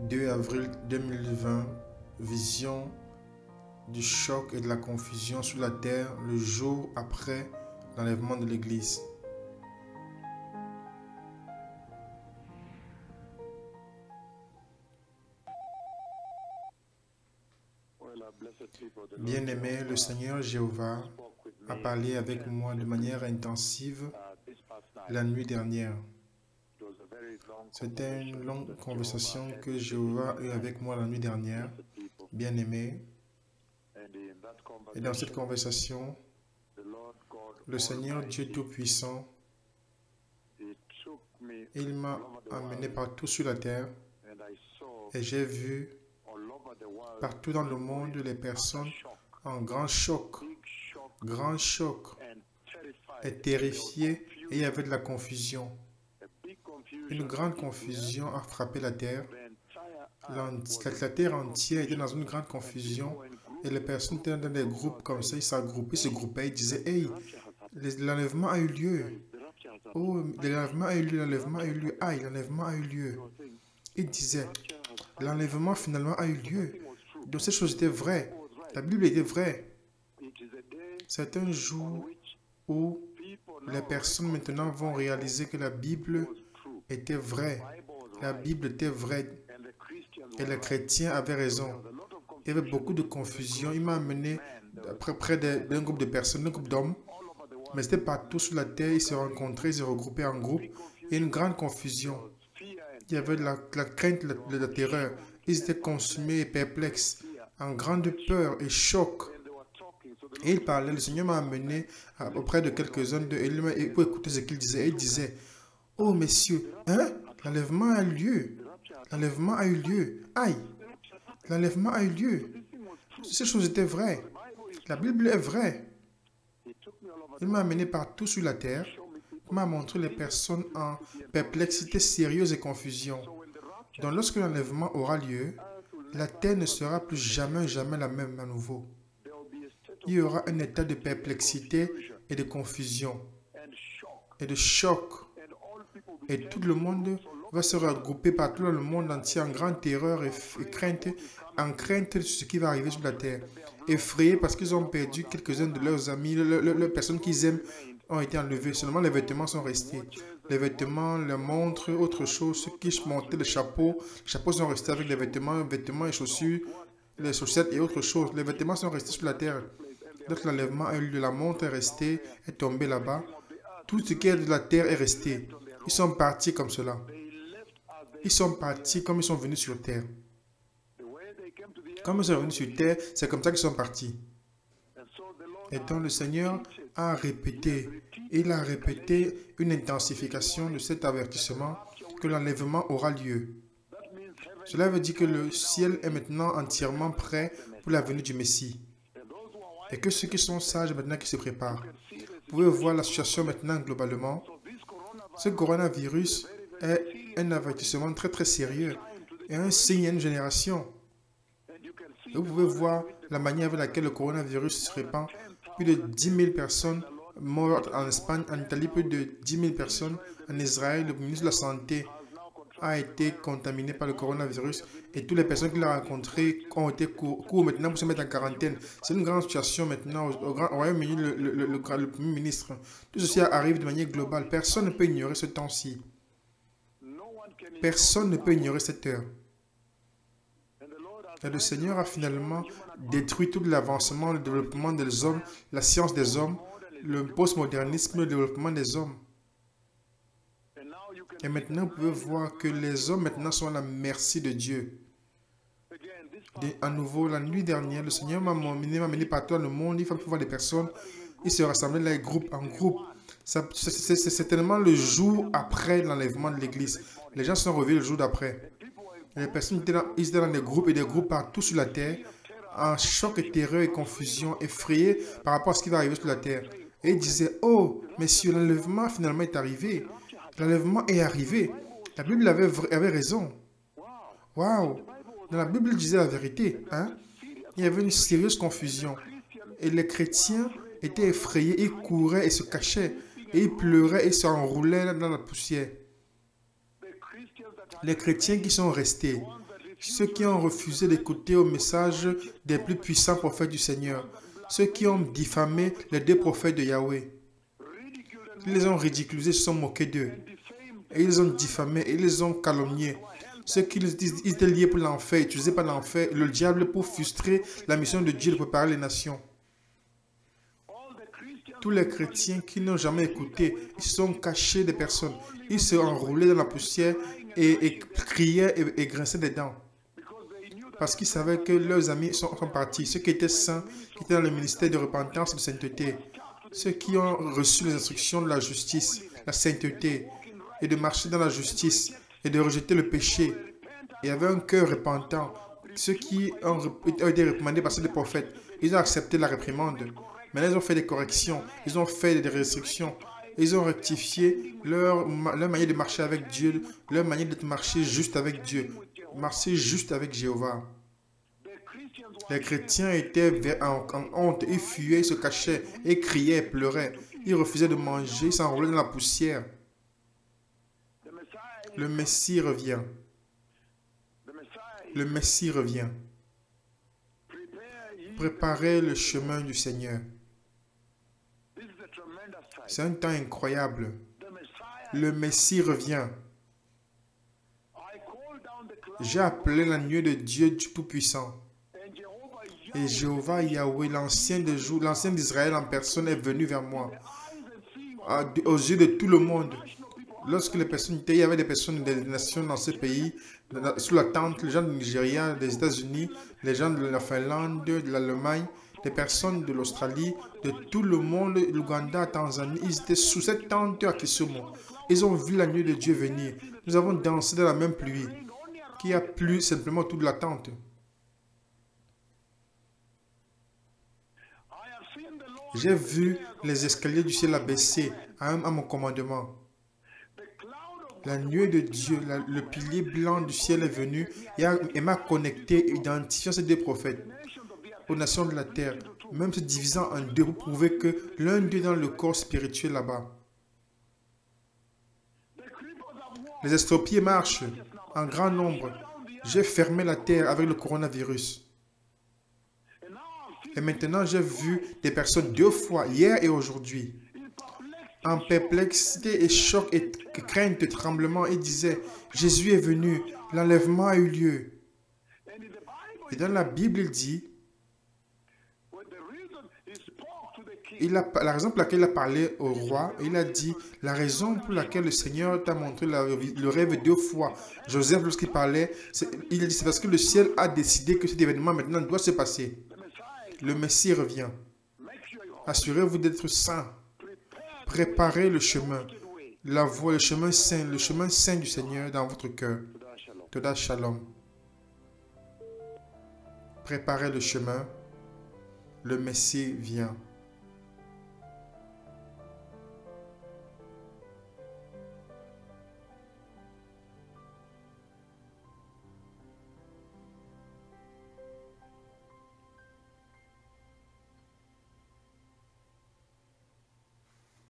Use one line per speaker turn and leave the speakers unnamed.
2 avril 2020, vision du choc et de la confusion sur la terre le jour après l'enlèvement de l'Église. Bien-aimé, le Seigneur Jéhovah a parlé avec moi de manière intensive la nuit dernière. C'était une longue conversation que Jéhovah a eue avec moi la nuit dernière, bien-aimé. Et dans cette conversation, le Seigneur Dieu Tout-Puissant, il m'a amené partout sur la terre et j'ai vu partout dans le monde les personnes en grand choc et terrifiées, et il y avait de la confusion. Une grande confusion a frappé la terre. La terre entière était dans une grande confusion et les personnes étaient dans des groupes comme ça, ils se groupaient, ils disaient: hey, l'enlèvement a eu lieu. Oh, l'enlèvement a eu lieu, l'enlèvement a eu lieu. Aïe, l'enlèvement a eu lieu. Ils disaient: l'enlèvement finalement a eu lieu. Donc cette chose était vraie. La Bible était vraie. C'est un jour où les personnes maintenant vont réaliser que la Bible était vraie. La Bible était vraie. Et les chrétiens avaient raison. Il y avait beaucoup de confusion. Il m'a amené près d'un groupe de personnes, d'un groupe d'hommes. Mais c'était partout sur la terre. Ils se rencontraient, ils se regroupaient en groupe. Il y a une grande confusion. Il y avait de la crainte, de la terreur. Ils étaient consumés et perplexes, en grande peur et choc. Et il parlait, le Seigneur m'a amené auprès de quelques-uns d'eux. Et pour écouter ce qu'il disait, il disait: oh messieurs, hein? L'enlèvement a eu lieu. L'enlèvement a eu lieu. Aïe! L'enlèvement a eu lieu. Ces choses étaient vraies. La Bible est vraie. Il m'a amené partout sur la terre. Il m'a montré les personnes en perplexité sérieuse et confusion. Donc lorsque l'enlèvement aura lieu, la terre ne sera plus jamais la même à nouveau. Il y aura un état de perplexité et de confusion et de choc. Et tout le monde va se regrouper partout dans le monde entier en grande terreur et crainte, en crainte de ce qui va arriver sur la terre. Effrayés parce qu'ils ont perdu quelques-uns de leurs amis, les personnes qu'ils aiment ont été enlevées. Seulement les vêtements sont restés. Les vêtements, les montres, autre chose, ceux qui montaient les chapeaux sont restés avec les vêtements et chaussures, les chaussettes et autre chose. Les vêtements sont restés sur la terre. Lorsque l'enlèvement a eu lieu, la montre est restée, est tombée là-bas. Tout ce qui est de la terre est resté. Ils sont partis comme cela. Ils sont partis comme ils sont venus sur terre. Comme ils sont venus sur terre, c'est comme ça qu'ils sont partis. Et donc le Seigneur a répété, il a répété une intensification de cet avertissement que l'enlèvement aura lieu. Cela veut dire que le ciel est maintenant entièrement prêt pour la venue du Messie. Et que ceux qui sont sages maintenant qui se préparent. Vous pouvez voir la situation maintenant globalement. Ce coronavirus est un avertissement très très sérieux et un signe à une génération. Et vous pouvez voir la manière avec laquelle le coronavirus se répand. Plus de 10 000 personnes mortes en Espagne, en Italie, plus de 10 000 personnes en Israël. Le ministre de la Santé a été contaminé par le coronavirus et toutes les personnes qu'il a rencontrées ont été courent maintenant pour se mettre en quarantaine. C'est une grande situation maintenant au Royaume-Uni, le Premier ministre. Tout ceci arrive de manière globale. Personne ne peut ignorer ce temps-ci. Personne ne peut ignorer cette heure. Et le Seigneur a finalement détruit tout l'avancement, le développement des hommes, la science des hommes, le postmodernisme, le développement des hommes. Et maintenant, vous pouvez voir que les hommes maintenant sont à la merci de Dieu. Et à nouveau, la nuit dernière, le Seigneur m'a amené partout dans le monde. Il faut voir les personnes. Ils se rassemblaient là, en groupe. C'est certainement le jour après l'enlèvement de l'Église. Les gens sont revenus le jour d'après. Les personnes étaient dans des groupes et des groupes partout sur la terre, en choc et terreur et confusion, effrayés par rapport à ce qui va arriver sur la terre. Et ils disaient: oh, messieurs, l'enlèvement finalement est arrivé. L'enlèvement est arrivé. La Bible avait raison. Waouh! Dans la Bible disait la vérité. Hein? Il y avait une sérieuse confusion. Et les chrétiens étaient effrayés, ils couraient et se cachaient. Et ils pleuraient et s'enroulaient dans la poussière. Les chrétiens qui sont restés, Ceux qui ont refusé d'écouter au message des plus puissants prophètes du Seigneur. Ceux qui ont diffamé les deux prophètes de Yahweh. Ils les ont ridiculisés, se sont moqués d'eux. Et ils les ont diffamés, et ils les ont calomniés. Ceux qui ils étaient liés pour l'enfer, utilisés par l'enfer, le diable pour frustrer la mission de Dieu de préparer les nations. Tous les chrétiens qui n'ont jamais écouté, ils se sont cachés des personnes. Ils se enroulaient dans la poussière et criaient et grinçaient des dents. Parce qu'ils savaient que leurs amis sont partis. Ceux qui étaient saints, qui étaient dans le ministère de repentance et de sainteté. Ceux qui ont reçu les instructions de la justice, la sainteté, et de marcher dans la justice, et de rejeter le péché, et avaient un cœur repentant. Ceux qui ont été réprimandés par ces prophètes, ils ont accepté la réprimande. Maintenant, ils ont fait des corrections, ils ont fait des restrictions, ils ont rectifié leur manière de marcher avec Dieu, leur manière de marcher juste avec Dieu, marcher juste avec Jéhovah. Les chrétiens étaient en honte, ils fuyaient, ils se cachaient, ils criaient, ils pleuraient, ils refusaient de manger, ils s'enroulaient dans la poussière. Le Messie revient. Le Messie revient. Préparez le chemin du Seigneur. C'est un temps incroyable. Le Messie revient. J'ai appelé la nuée de Dieu du Tout-Puissant. Et Jéhovah Yahweh, l'ancien d'Israël en personne, est venu vers moi. Aux yeux de tout le monde. Lorsque les personnes étaient, il y avait des personnes des nations dans ce pays, sous la tente, les gens du Nigeria, des États-Unis, les gens de la Finlande, de l'Allemagne, des personnes de l'Australie, de tout le monde, l'Ouganda, Tanzanie, ils étaient sous cette tente à Kisumu. Ils ont vu la nuée de Dieu venir. Nous avons dansé dans la même pluie, qui a plu simplement autour de la tente. J'ai vu les escaliers du ciel abaisser à mon commandement. La nuée de Dieu, le pilier blanc du ciel est venu et m'a connecté, identifiant ces deux prophètes aux nations de la terre, même se divisant en deux pour prouver que l'un d'eux est dans le corps spirituel là-bas. Les estropiés marchent en grand nombre. J'ai fermé la terre avec le coronavirus. Et maintenant, j'ai vu des personnes deux fois, hier et aujourd'hui, en perplexité et choc et crainte et tremblement, et disaient, Jésus est venu, l'enlèvement a eu lieu. Et dans la Bible, il dit, la raison pour laquelle il a parlé au roi, il a dit, la raison pour laquelle le Seigneur t'a montré le rêve deux fois. Joseph, lorsqu'il parlait, il a dit, c'est parce que le ciel a décidé que cet événement maintenant doit se passer. Le Messie revient. Assurez-vous d'être saint. Préparez le chemin, la voie, le chemin saint du Seigneur dans votre cœur. Toda Shalom. Préparez le chemin, le Messie vient.